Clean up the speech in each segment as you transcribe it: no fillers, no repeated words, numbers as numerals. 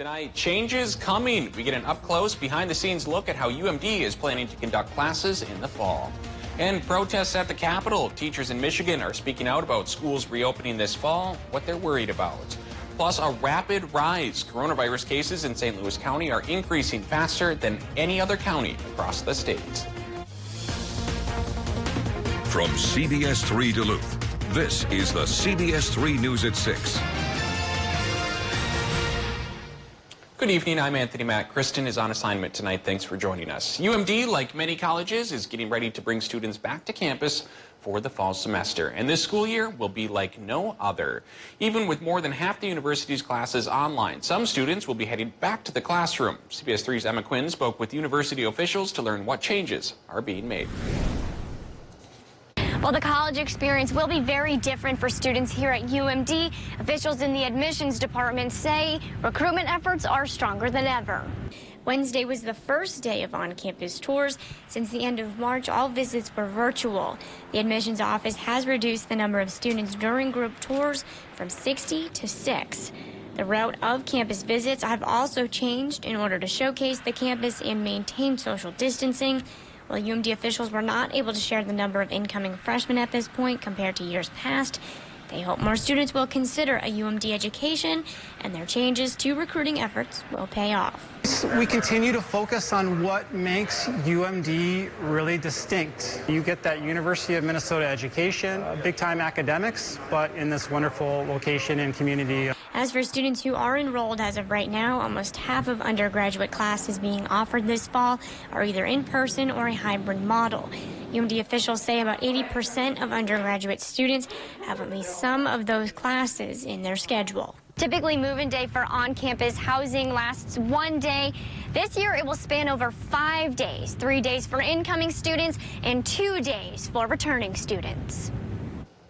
Tonight, changes coming. We get an up-close, behind-the-scenes look at how UMD is planning to conduct classes in the fall. And protests at the Capitol. Teachers in Michigan are speaking out about schools reopening this fall, what they're worried about. Plus, a rapid rise. Coronavirus cases in St. Louis County are increasing faster than any other county across the state. From CBS3 Duluth, this is the CBS3 News at 6. Good evening, I'm Anthony Mack. Kristen is on assignment tonight. Thanks for joining us. UMD, like many colleges, is getting ready to bring students back to campus for the fall semester. And this school year will be like no other. Even with more than half the university's classes online, some students will be heading back to the classroom. CBS 3's Emma Quinn spoke with university officials to learn what changes are being made. Well, the college experience will be very different for students here at UMD. Officials in the admissions department say recruitment efforts are stronger than ever. Wednesday was the first day of on-campus tours. Since the end of March, all visits were virtual. The admissions office has reduced the number of students during group tours from 60 to 6. The route of campus visits have also changed in order to showcase the campus and maintain social distancing. While UMD officials were not able to share the number of incoming freshmen at this point compared to years past, they hope more students will consider a UMD education and their changes to recruiting efforts will pay off. We continue to focus on what makes UMD really distinct. You get that University of Minnesota education, big-time academics, but in this wonderful location and community. As for students who are enrolled as of right now, almost half of undergraduate classes being offered this fall are either in person or a hybrid model. UMD officials say about 80% of undergraduate students have at least some of those classes in their schedule. Typically, move-in day for on-campus housing lasts 1 day. This year, it will span over 5 days, 3 days for incoming students and 2 days for returning students.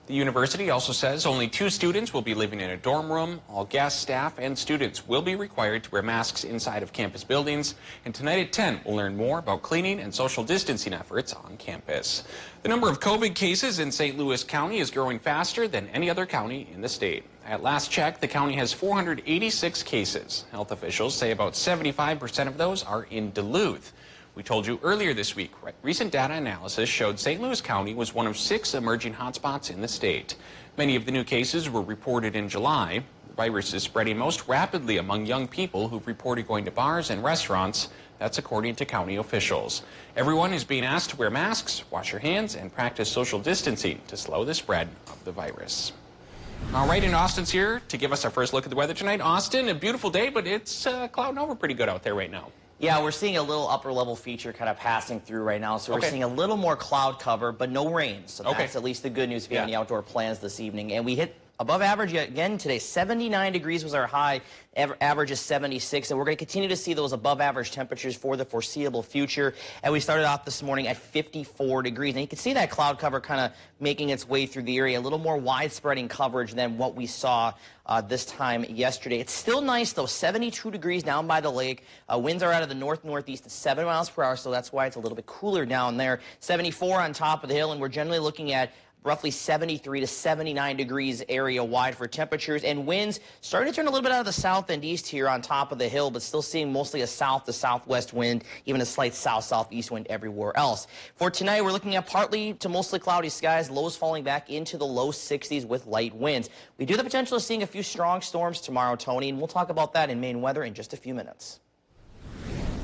The university also says only 2 students will be living in a dorm room. All guests, staff, and students will be required to wear masks inside of campus buildings. And tonight at 10, we'll learn more about cleaning and social distancing efforts on campus. The number of COVID cases in St. Louis County is growing faster than any other county in the state. At last check, the county has 486 cases. Health officials say about 75% of those are in Duluth. We told you earlier this week, recent data analysis showed St. Louis County was one of 6 emerging hotspots in the state. Many of the new cases were reported in July. The virus is spreading most rapidly among young people who've reported going to bars and restaurants. That's according to county officials. Everyone is being asked to wear masks, wash your hands, and practice social distancing to slow the spread of the virus. All right, and Austin's here to give us our first look at the weather tonight. Austin, a beautiful day, but it's clouding over pretty good out there right now. Yeah, we're seeing a little upper level feature kind of passing through right now, so we're seeing a little more cloud cover, but no rain. So that's at least the good news if you have any outdoor plans this evening. And we hit above average again today. 79 degrees was our high. Average is 76, and we're going to continue to see those above average temperatures for the foreseeable future. And we started off this morning at 54 degrees. And you can see that cloud cover kind of making its way through the area, a little more widespreading coverage than what we saw this time yesterday. It's still nice, though, 72 degrees down by the lake. Winds are out of the north-northeast at 7 miles per hour, so that's why it's a little bit cooler down there. 74 on top of the hill, and we're generally looking at roughly 73 to 79 degrees area-wide for temperatures, and winds starting to turn a little bit out of the south and east here on top of the hill, but still seeing mostly a south to southwest wind, even a slight south-southeast wind everywhere else. For tonight, we're looking at partly to mostly cloudy skies, lows falling back into the low 60s with light winds. We do have the potential of seeing a few strong storms tomorrow, Tony, and we'll talk about that in Maine weather in just a few minutes.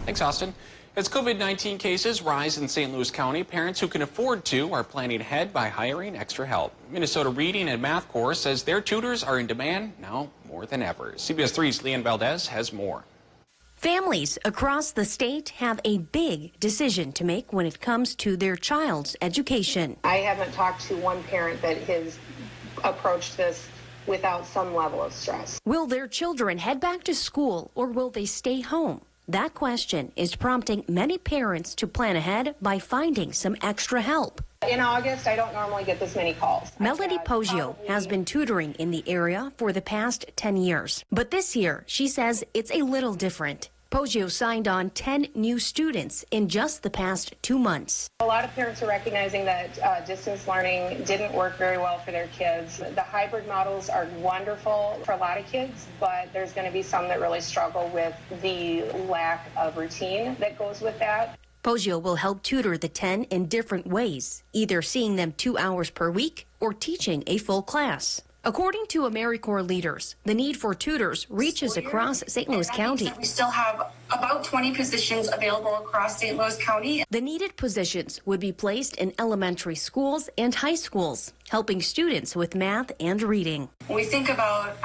Thanks, Austin. As COVID-19 cases rise in St. Louis County, parents who can afford to are planning ahead by hiring extra help. Minnesota Reading and Math Corps says their tutors are in demand now more than ever. CBS 3's Leanne Valdez has more. Families across the state have a big decision to make when it comes to their child's education. I haven't talked to one parent that has approached this without some level of stress. Will their children head back to school or will they stay home? That question is prompting many parents to plan ahead by finding some extra help. In August, I don't normally get this many calls. Melody Poggio has been tutoring in the area for the past 10 years. But this year, she says it's a little different. Poggio signed on 10 new students in just the past 2 months. A lot of parents are recognizing that distance learning didn't work very well for their kids. The hybrid models are wonderful for a lot of kids, but there's going to be some that really struggle with the lack of routine that goes with that. Poggio will help tutor the 10 in different ways, either seeing them 2 hours per week or teaching a full class. According to AmeriCorps leaders, the need for tutors reaches across St. Louis County. We still have about 20 positions available across St. Louis County. The needed positions would be placed in elementary schools and high schools, helping students with math and reading. When we think about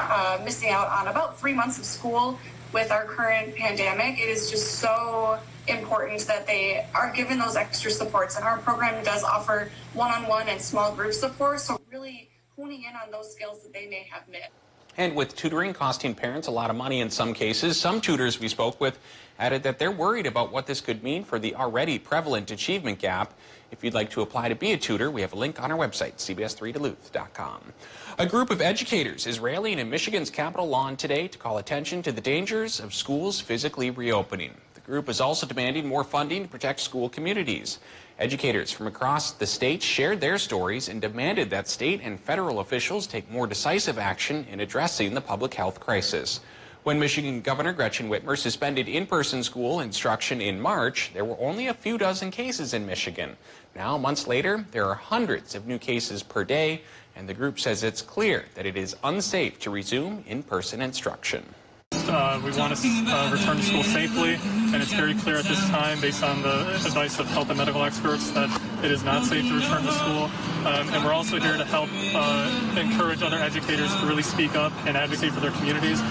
missing out on about 3 months of school with our current pandemic, it is just so important that they are given those extra supports. And our program does offer one-on-one and small group support, so really honing in on those skills that they may have missed. And with tutoring costing parents a lot of money in some cases, some tutors we spoke with added that they're worried about what this could mean for the already prevalent achievement gap. If you'd like to apply to be a tutor, we have a link on our website, CBS3Duluth.com. A group of educators is rallying in Michigan's Capitol lawn today to call attention to the dangers of schools physically reopening. The group is also demanding more funding to protect school communities. Educators from across the state shared their stories and demanded that state and federal officials take more decisive action in addressing the public health crisis. When Michigan Governor Gretchen Whitmer suspended in-person school instruction in March, there were only a few dozen cases in Michigan. Now, months later, there are hundreds of new cases per day, and the group says it's clear that it is unsafe to resume in-person instruction. We want to return to school safely, and it's very clear at this time, based on the advice of health and medical experts, that it is not safe to return to school. And we're also here to help encourage other educators to really speak up and advocate for their communities.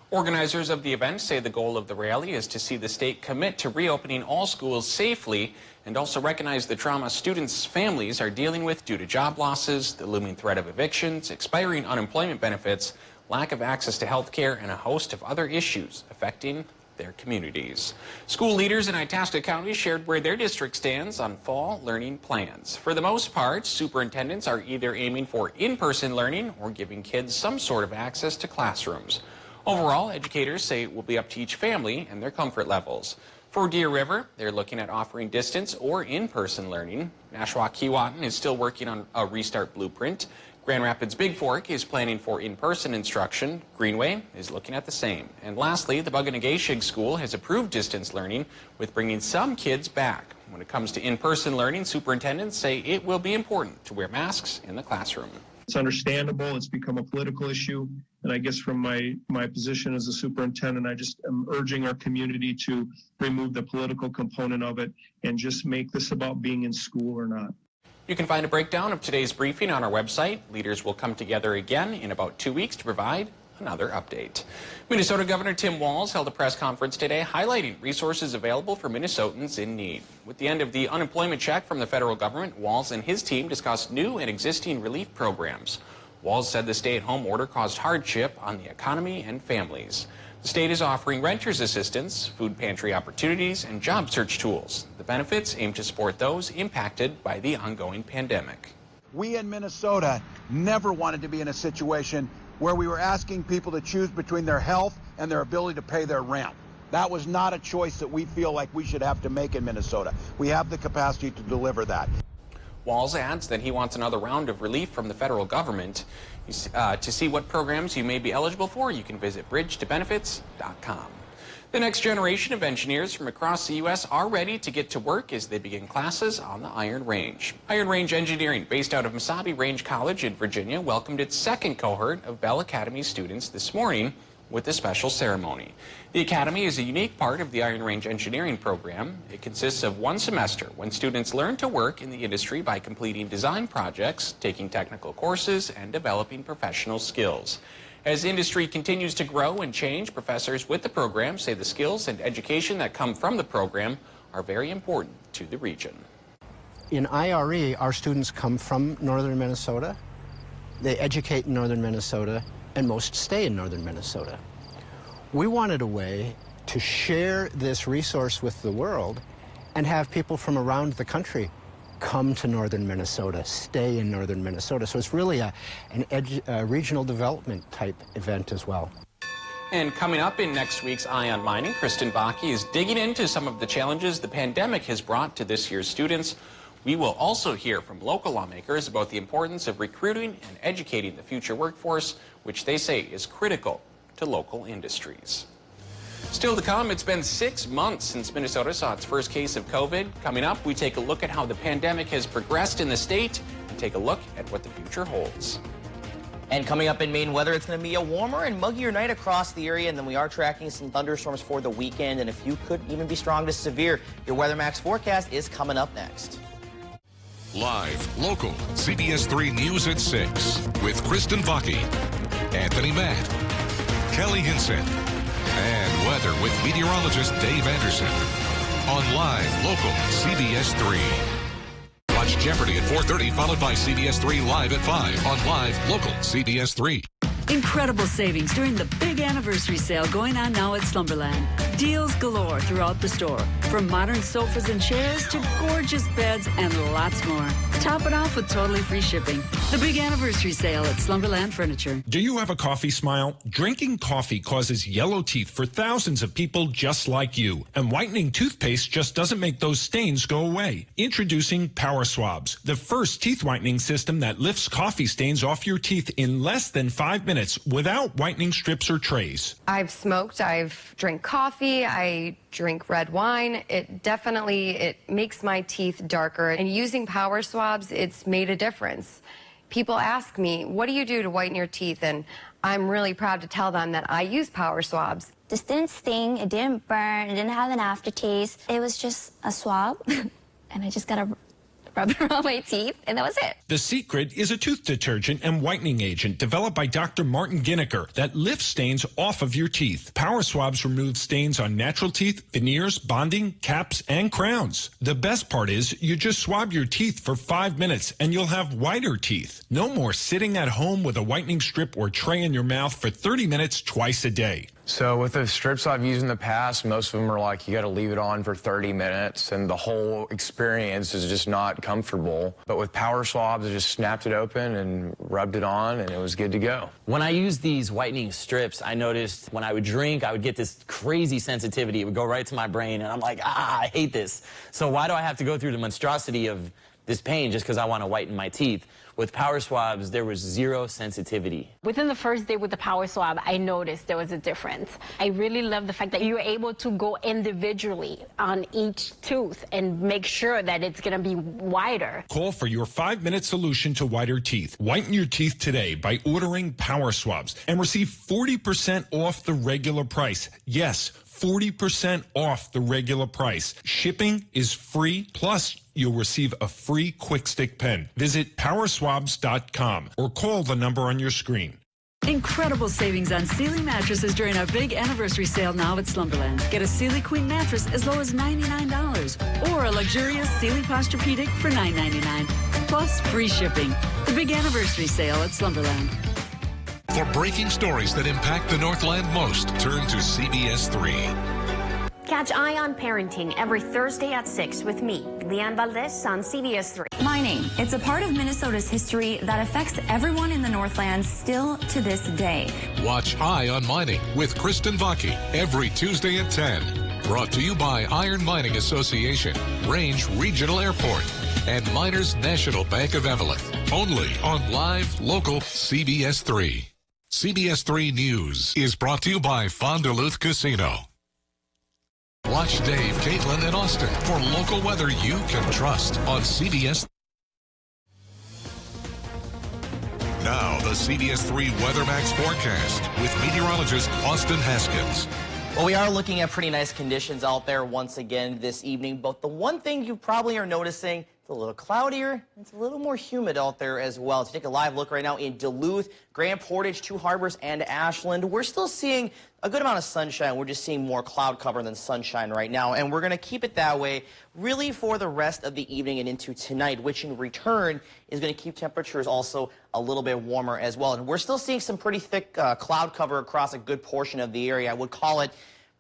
Organizers of the event say the goal of the rally is to see the state commit to reopening all schools safely and also recognize the trauma students' families are dealing with due to job losses, the looming threat of evictions, expiring unemployment benefits, lack of access to health care, and a host of other issues affecting their communities. School leaders in Itasca County shared where their district stands on fall learning plans. For the most part, superintendents are either aiming for in-person learning or giving kids some sort of access to classrooms. Overall, educators say it will be up to each family and their comfort levels. For Deer River, they're looking at offering distance or in-person learning. Nashua-Keewatin is still working on a restart blueprint. Grand Rapids Big Fork is planning for in-person instruction. Greenway is looking at the same. And lastly, the Buganagashig School has approved distance learning with bringing some kids back. When it comes to in-person learning, superintendents say it will be important to wear masks in the classroom. It's understandable. It's become a political issue. And I guess from my position as a superintendent, I just am urging our community to remove the political component of it and just make this about being in school or not. You can find a breakdown of today's briefing on our website. Leaders will come together again in about 2 weeks to provide another update. Minnesota Governor Tim Walz held a press conference today highlighting resources available for Minnesotans in need. With the end of the unemployment check from the federal government, Walz and his team discussed new and existing relief programs. Walz said the stay-at-home order caused hardship on the economy and families. The state is offering renters assistance, food pantry opportunities, and job search tools. The benefits aim to support those impacted by the ongoing pandemic. We in Minnesota never wanted to be in a situation where we were asking people to choose between their health and their ability to pay their rent. That was not a choice that we feel like we should have to make in Minnesota. We have the capacity to deliver that. Walz adds that he wants another round of relief from the federal government. To see what programs you may be eligible for, you can visit bridgetobenefits.com. The next generation of engineers from across the U.S. are ready to get to work as they begin classes on the Iron Range. Iron Range Engineering, based out of Mesabi Range College in Virginia, welcomed its second cohort of Bell Academy students this morning with a special ceremony. The Academy is a unique part of the Iron Range Engineering program. It consists of one semester when students learn to work in the industry by completing design projects, taking technical courses, and developing professional skills. As industry continues to grow and change, professors with the program say the skills and education that come from the program are very important to the region. In IRE, our students come from northern Minnesota, they educate in northern Minnesota, and most stay in northern Minnesota. We wanted a way to share this resource with the world and have people from around the country come to northern Minnesota, stay in northern Minnesota. So it's really a regional development type event as well. And coming up in next week's Eye on Mining, Kristen Baki is digging into some of the challenges the pandemic has brought to this year's students. We will also hear from local lawmakers about the importance of recruiting and educating the future workforce, which they say is critical to local industries. Still to come, it's been 6 months since Minnesota saw its first case of COVID. Coming up, we take a look at how the pandemic has progressed in the state and take a look at what the future holds. And coming up in Maine weather, it's going to be a warmer and muggier night across the area, and then we are tracking some thunderstorms for the weekend, and a few could even be strong to severe. Your Weather Max forecast is coming up next. Live, local, CBS3 News at 6 with Kristen Baki, Anthony Matt, Kelly Hinson, and weather with meteorologist Dave Anderson on Live, local, CBS3. Watch Jeopardy at 4:30, followed by CBS3 Live at 5 on Live, local, CBS3. Incredible savings during the big anniversary sale going on now at Slumberland. Deals galore throughout the store, from modern sofas and chairs to gorgeous beds and lots more. Top it off with totally free shipping. The big anniversary sale at Slumberland Furniture. Do you have a coffee smile? Drinking coffee causes yellow teeth for thousands of people just like you. And whitening toothpaste just doesn't make those stains go away. Introducing Power Swabs, the first teeth whitening system that lifts coffee stains off your teeth in less than 5 minutes without whitening strips or trays. I've smoked, I've drank coffee, I drink red wine. It makes my teeth darker. And using Power Swabs, it's made a difference. People ask me, what do you do to whiten your teeth? And I'm really proud to tell them that I use Power Swabs. This didn't sting, it didn't burn, it didn't have an aftertaste. It was just a swab, and I just got to rub it around my teeth, and that was it. The secret is a tooth detergent and whitening agent developed by Dr. Martin Ginneker that lifts stains off of your teeth. Power Swabs remove stains on natural teeth, veneers, bonding, caps, and crowns. The best part is you just swab your teeth for 5 minutes and you'll have whiter teeth. No more sitting at home with a whitening strip or tray in your mouth for 30 minutes twice a day. So with the strips I've used in the past, most of them are like, you got to leave it on for 30 minutes, and the whole experience is just not comfortable. But with Power Swabs, I just snapped it open and rubbed it on, and it was good to go. When I used these whitening strips, I noticed when I would drink, I would get this crazy sensitivity. It would go right to my brain, and I'm like, I hate this. So why do I have to go through the monstrosity of this pain just because I want to whiten my teeth? With Power Swabs, there was zero sensitivity. Within the first day with the Power Swab, I noticed there was a difference. I really love the fact that you're able to go individually on each tooth and make sure that it's going to be wider. Call for your 5-minute solution to whiter teeth. Whiten your teeth today by ordering Power Swabs and receive 40% off the regular price. Yes, 40% off the regular price. Shipping is free, plus you'll receive a free Quick Stick pen. Visit powerswabs.com or call the number on your screen. Incredible savings on Sealy mattresses during our big anniversary sale now at Slumberland. Get a Sealy Queen mattress as low as $99 or a luxurious Sealy Posturepedic for $9.99. Plus free shipping. The big anniversary sale at Slumberland. For breaking stories that impact the Northland most, turn to CBS3. Catch Eye on Parenting every Thursday at 6 with me, Leanne Valdez, on CBS3. Mining. It's a part of Minnesota's history that affects everyone in the Northland still to this day. Watch Eye on Mining with Kristen Baki every Tuesday at 10. Brought to you by Iron Mining Association, Range Regional Airport, and Miners National Bank of Evelyn. Only on Live, local, CBS3. CBS3 News is brought to you by Duluth Casino. Watch Dave, Caitlin, and Austin for local weather you can trust on CBS. Now, the CBS3 Weather Max forecast with meteorologist Austin Haskins. Well, we are looking at pretty nice conditions out there once again this evening, but the one thing you probably are noticing, it's a little cloudier, it's a little more humid out there as well. To take a live look right now in Duluth, Grand Portage, Two Harbors, and Ashland, we're still seeing a good amount of sunshine. We're just seeing more cloud cover than sunshine right now, and we're going to keep it that way really for the rest of the evening and into tonight, which in return is going to keep temperatures also a little bit warmer as well. And we're still seeing some pretty thick cloud cover across a good portion of the area. I would call it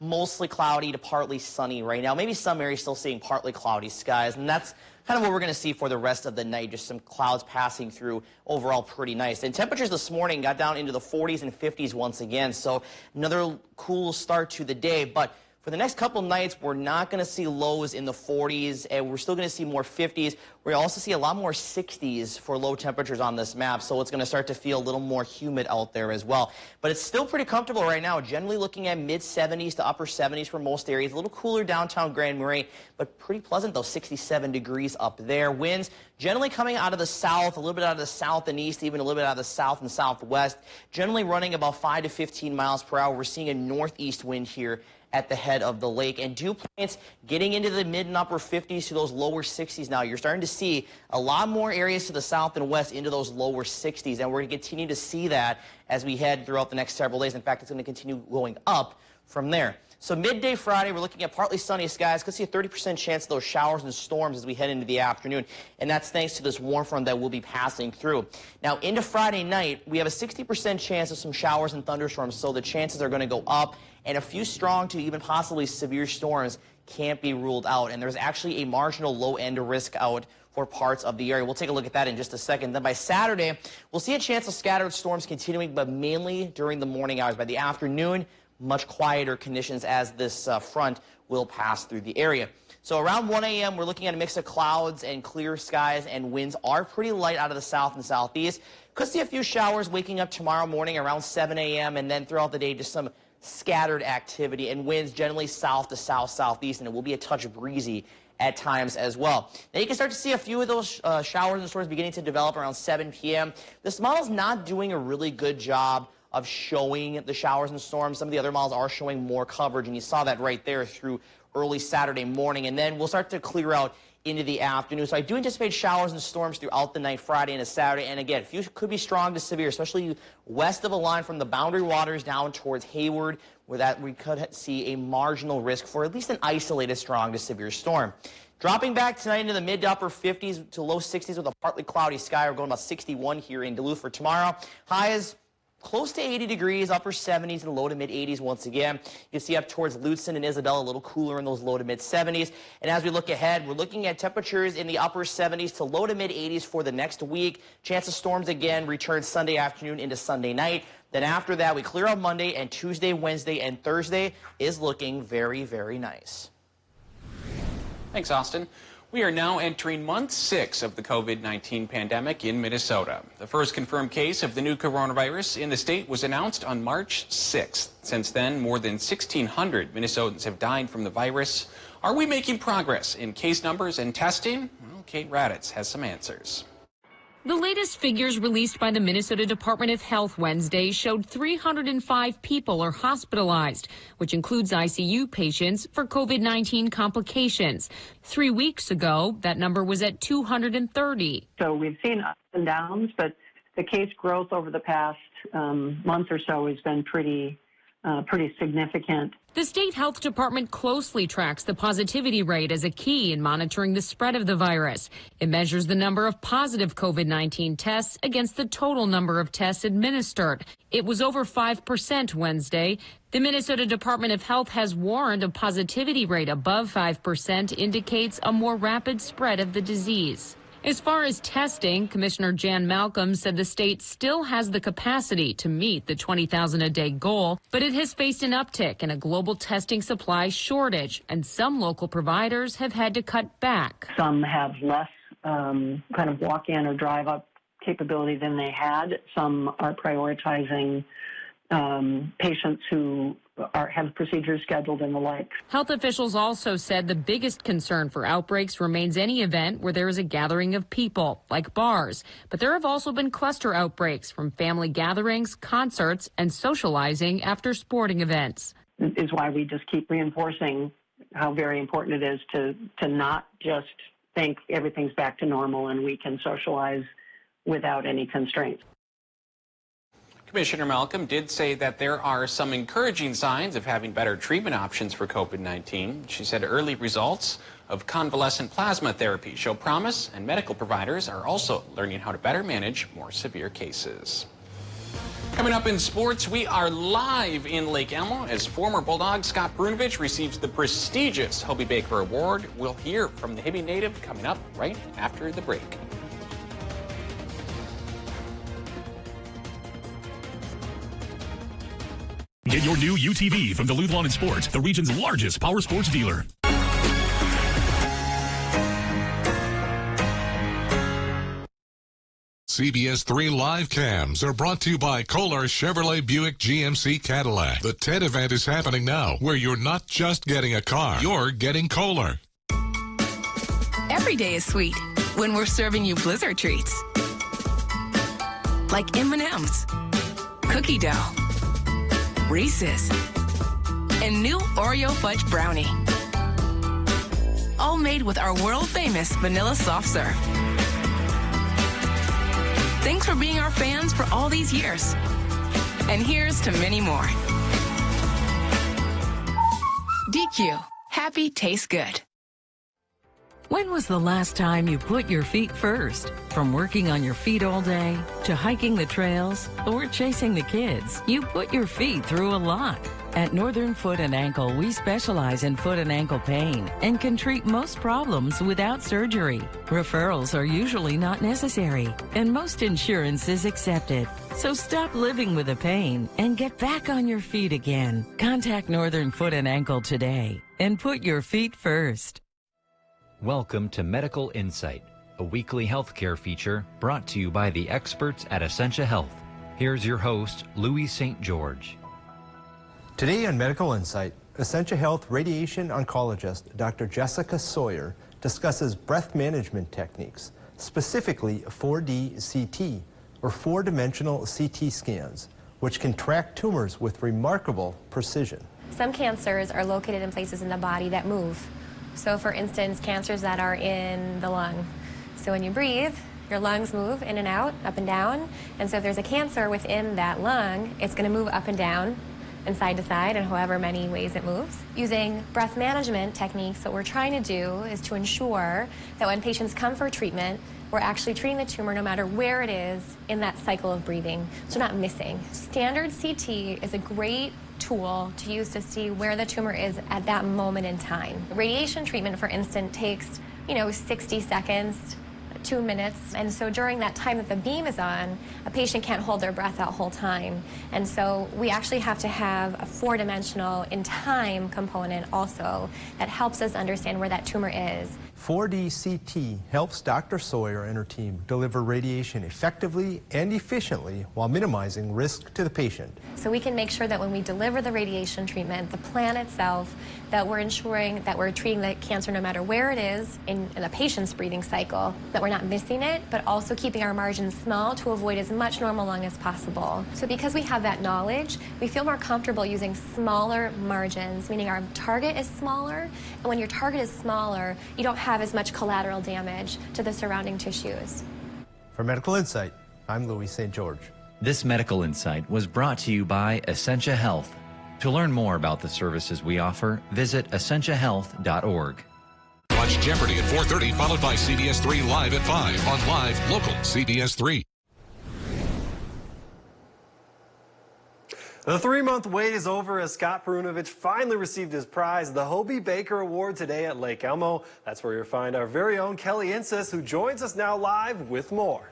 mostly cloudy to partly sunny right now. Maybe some areas still seeing partly cloudy skies, and that's kind of what we're going to see for the rest of the night, just some clouds passing through. Overall pretty nice. And temperatures this morning got down into the 40s and 50s once again, so another cool start to the day. But for the next couple nights, we're not going to see lows in the 40s, and we're still going to see more 50s. We'll also see a lot more 60s for low temperatures on this map, so it's going to start to feel a little more humid out there as well. But it's still pretty comfortable right now, generally looking at mid-70s to upper 70s for most areas. A little cooler downtown Grand Marais, but pretty pleasant, though, 67 degrees up there. Winds generally coming out of the south, a little bit out of the south and east, even a little bit out of the south and southwest, generally running about 5 to 15 miles per hour. We're seeing a northeast wind here at the head of the lake, and dew points getting into the mid and upper 50s to those lower 60s now. You're starting to see a lot more areas to the south and west into those lower 60s, and we're going to continue to see that as we head throughout the next several days. In fact, it's going to continue going up from there. So midday Friday, we're looking at partly sunny skies. Could see a 30% chance of those showers and storms as we head into the afternoon, and that's thanks to this warm front that will be passing through. Now, into Friday night, we have a 60% chance of some showers and thunderstorms, so the chances are going to go up, and a few strong to even possibly severe storms can't be ruled out, and there's actually a marginal low-end risk out for parts of the area. We'll take a look at that in just a second. Then by Saturday, we'll see a chance of scattered storms continuing, but mainly during the morning hours. By the afternoon, much quieter conditions as this front will pass through the area. So around 1 a.m., we're looking at a mix of clouds and clear skies, and winds are pretty light out of the south and southeast. Could see a few showers waking up tomorrow morning around 7 a.m., and then throughout the day, just some scattered activity, and winds generally south to south-southeast, and it will be a touch breezy at times as well. Now you can start to see a few of those showers and storms beginning to develop around 7 p.m. This model's not doing a really good job of showing the showers and storms. Some of the other models are showing more coverage, and you saw that right there through early Saturday morning, and then we'll start to clear out into the afternoon. So I do anticipate showers and storms throughout the night, Friday into Saturday, and again, a few could be strong to severe, especially west of a line from the Boundary Waters down towards Hayward, where that we could see a marginal risk for at least an isolated strong to severe storm. Dropping back tonight into the mid to upper 50s to low 60s with a partly cloudy sky. We're going about 61 here in Duluth for tomorrow. Highs close to 80 degrees, upper 70s and low to mid 80s once again. You can see up towards Lutzen and Isabella a little cooler in those low to mid 70s. And as we look ahead, we're looking at temperatures in the upper 70s to low to mid 80s for the next week. Chance of storms again return Sunday afternoon into Sunday night. Then after that, we clear out Monday, and Tuesday, Wednesday, and Thursday is looking very, very nice. Thanks, Austin. We are now entering month 6 of the COVID-19 pandemic in Minnesota. The first confirmed case of the new coronavirus in the state was announced on March 6th. Since then, more than 1,600 Minnesotans have died from the virus. Are we making progress in case numbers and testing? Well, Kate Raditz has some answers. The latest figures released by the Minnesota Department of Health Wednesday showed 305 people are hospitalized, which includes ICU patients for COVID-19 complications. 3 weeks ago, that number was at 230. So we've seen ups and downs, but the case growth over the past month or so has been pretty significant. The state health department closely tracks the positivity rate as a key in monitoring the spread of the virus. It measures the number of positive COVID-19 tests against the total number of tests administered. It was over 5% Wednesday. The Minnesota Department of Health has warned a positivity rate above 5% indicates a more rapid spread of the disease. As far as testing, Commissioner Jan Malcolm said the state still has the capacity to meet the 20,000 a day goal, but it has faced an uptick in a global testing supply shortage, and some local providers have had to cut back. Some have less kind of walk-in or drive-up capability than they had. Some are prioritizing patients who have procedures scheduled and the like. Health officials also said the biggest concern for outbreaks remains any event where there is a gathering of people, like bars. But there have also been cluster outbreaks from family gatherings, concerts, and socializing after sporting events. Is why we just keep reinforcing how very important it is to not just think everything's back to normal and we can socialize without any constraints. Commissioner Malcolm did say that there are some encouraging signs of having better treatment options for COVID-19. She said early results of convalescent plasma therapy show promise, and medical providers are also learning how to better manage more severe cases. Coming up in sports, we are live in Lake Elmo as former Bulldog Scott Brunovich receives the prestigious Hobie Baker Award. We'll hear from the Hibbing native coming up right after the break. Get your new UTV from Duluth Lawn and Sports, the region's largest power sports dealer. CBS3 live cams are brought to you by Kohler Chevrolet Buick GMC Cadillac. The TED event is happening now, where you're not just getting a car, you're getting Kohler. Every day is sweet when we're serving you Blizzard treats. Like M&M's, cookie dough, Reese's, and new Oreo Fudge Brownie. All made with our world-famous vanilla soft serve. Thanks for being our fans for all these years. And here's to many more. DQ, happy tastes good. When was the last time you put your feet first? From working on your feet all day, to hiking the trails, or chasing the kids, you put your feet through a lot. At Northern Foot and Ankle, we specialize in foot and ankle pain and can treat most problems without surgery. Referrals are usually not necessary, and most insurance is accepted. So stop living with the pain and get back on your feet again. Contact Northern Foot and Ankle today and put your feet first. Welcome to Medical Insight, a weekly healthcare feature brought to you by the experts at Essentia Health. Here's your host, Louis St. George. Today on Medical Insight, Essentia Health radiation oncologist Dr. Jessica Sawyer discusses breath management techniques, specifically 4D CT, or four-dimensional CT scans, which can track tumors with remarkable precision. Some cancers are located in places in the body that move. So for instance, cancers that are in the lung. So when you breathe, your lungs move in and out, up and down. And so if there's a cancer within that lung, it's going to move up and down and side to side in however many ways it moves. Using breath management techniques, what we're trying to do is to ensure that when patients come for treatment, we're actually treating the tumor no matter where it is in that cycle of breathing, so not missing. Standard CT is a great tool to use to see where the tumor is at that moment in time. Radiation treatment, for instance, takes, 60 seconds, 2 minutes, and so during that time that the beam is on, a patient can't hold their breath that whole time. And so we actually have to have a four-dimensional in time component also that helps us understand where that tumor is. 4D CT helps Dr. Sawyer and her team deliver radiation effectively and efficiently while minimizing risk to the patient. So we can make sure that when we deliver the radiation treatment, the plan itself, that we're ensuring that we're treating the cancer no matter where it is in the patient's breathing cycle, that we're not missing it, but also keeping our margins small to avoid as much normal lung as possible. So because we have that knowledge, we feel more comfortable using smaller margins, meaning our target is smaller, and when your target is smaller, you don't have as much collateral damage to the surrounding tissues. For Medical Insight, I'm Louis St. George. This Medical Insight was brought to you by Essentia Health. To learn more about the services we offer, visit essentiahealth.org. Watch Jeopardy at 4:30, followed by CBS3 Live at 5 on Live Local CBS3. The 3-month wait is over as Scott Brunovich finally received his prize, the Hobie Baker Award, today at Lake Elmo. That's where you'll find our very own Kelly Insis, who joins us now live with more.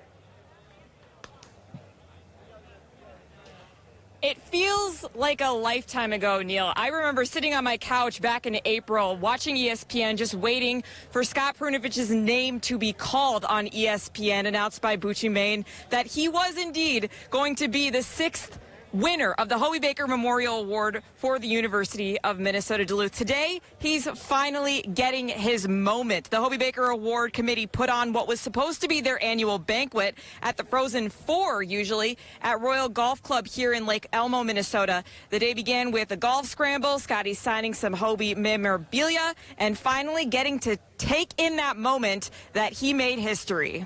It feels like a lifetime ago, Neil. I remember sitting on my couch back in April, watching ESPN, just waiting for Scott Brunovich's name to be called on ESPN, announced by Bucci Maine, that he was indeed going to be the 6th winner of the Hobie Baker Memorial Award for the University of Minnesota Duluth. Today, he's finally getting his moment. The Hobie Baker Award Committee put on what was supposed to be their annual banquet at the Frozen Four, usually, at Royal Golf Club here in Lake Elmo, Minnesota. The day began with a golf scramble, Scotty signing some Hobie memorabilia, and finally getting to take in that moment that he made history.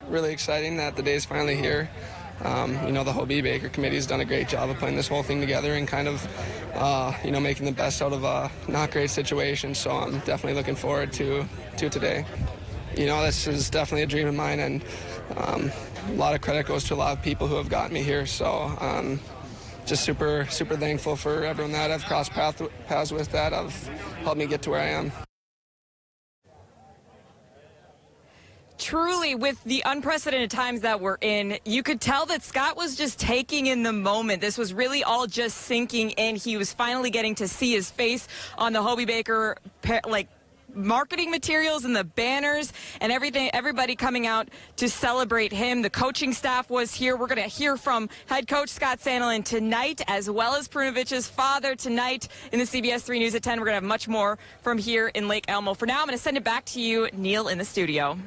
Really exciting that the day is finally here. The Hobie Baker Committee has done a great job of putting this whole thing together and kind of, making the best out of a not great situation. So I'm definitely looking forward to today. This is definitely a dream of mine, and a lot of credit goes to a lot of people who have gotten me here. So just super thankful for everyone that I've crossed paths with that have helped me get to where I am. Truly, with the unprecedented times that we're in, you could tell that Scott was just taking in the moment. This was really all just sinking in. He was finally getting to see his face on the Hobie Baker, marketing materials and the banners and everything, everybody coming out to celebrate him. The coaching staff was here. We're going to hear from head coach Scott Sandelin tonight, as well as Prunovich's father tonight in the CBS3 News at 10. We're going to have much more from here in Lake Elmo. For now, I'm going to send it back to you, Neil, in the studio.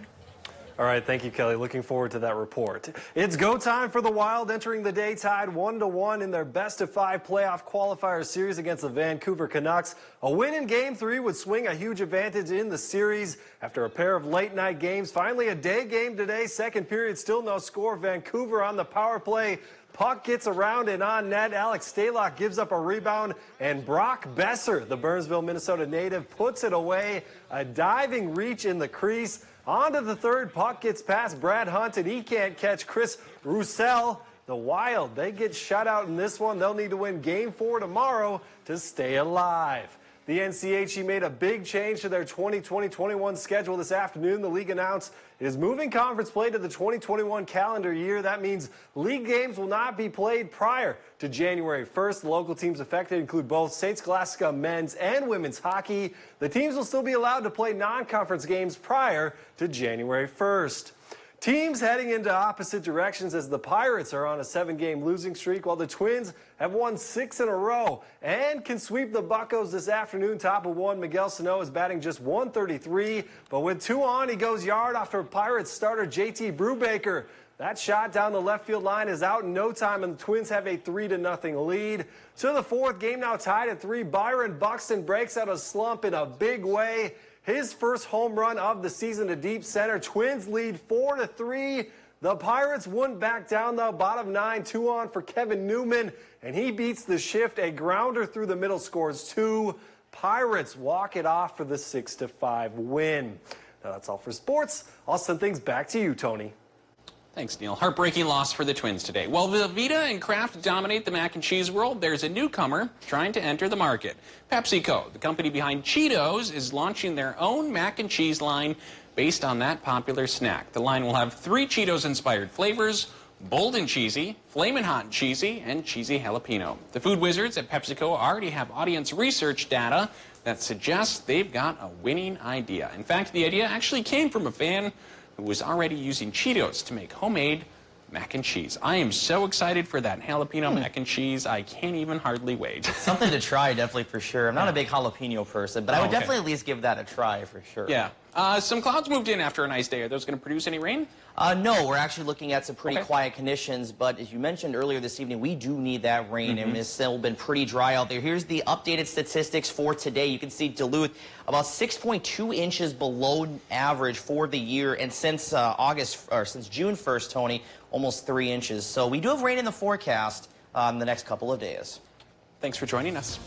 All right, thank you, Kelly. Looking forward to that report. It's go time for the Wild, entering the day tied 1-1 in their best-of-5 playoff qualifier series against the Vancouver Canucks. A win in Game 3 would swing a huge advantage in the series. After a pair of late-night games, finally a day game today. Second period, still no score. Vancouver on the power play. Puck gets around and on net. Alex Stalock gives up a rebound, and Brock Besser, the Burnsville, Minnesota native, puts it away. A diving reach in the crease. On to the third, puck gets past Brad Hunt, and he can't catch Chris Roussel. The Wild, they get shut out in this one. They'll need to win Game 4 tomorrow to stay alive. The NCHC made a big change to their 2020-21 schedule this afternoon. The league announced it is moving conference play to the 2021 calendar year. That means league games will not be played prior to January 1st. The local teams affected include both St. Scholastica men's and women's hockey. The teams will still be allowed to play non-conference games prior to January 1st. Teams heading into opposite directions as the Pirates are on a 7-game losing streak, while the Twins have won 6 in a row and can sweep the Buccos this afternoon. Top of 1, Miguel Sano is batting just .133, but with 2 on, he goes yard after Pirates starter JT Brubaker. That shot down the left field line is out in no time, and the Twins have a 3-0 lead. To the 4th, game now tied at 3. Byron Buxton breaks out a slump in a big way. His first home run of the season to deep center. Twins lead 4-3. The Pirates wouldn't back down, though. Bottom 9, 2 on for Kevin Newman, and he beats the shift. A grounder through the middle scores 2. Pirates walk it off for the 6-5 win. Now that's all for sports. I'll send things back to you, Tony. Thanks, Neil. Heartbreaking loss for the Twins today. While Velveeta and Kraft dominate the mac and cheese world, there's a newcomer trying to enter the market. PepsiCo, the company behind Cheetos, is launching their own mac and cheese line based on that popular snack. The line will have 3 Cheetos-inspired flavors: bold and cheesy, flamin' hot and cheesy, and cheesy jalapeno. The food wizards at PepsiCo already have audience research data that suggests they've got a winning idea. In fact, the idea actually came from a fan who was already using Cheetos to make homemade mac and cheese. I am so excited for that jalapeno mac and cheese. I can't even hardly wait. Something to try, definitely, for sure. I'm not a big jalapeno person, but I would definitely at least give that a try for sure. Yeah. Some clouds moved in after a nice day. Are those going to produce any rain? No, we're actually looking at some pretty quiet conditions, but as you mentioned earlier this evening, we do need that rain, and it's still been pretty dry out there. Here's the updated statistics for today. You can see Duluth about 6.2 inches below average for the year, and since since June 1st, Tony, almost 3 inches. So we do have rain in the forecast the next couple of days. Thanks for joining us.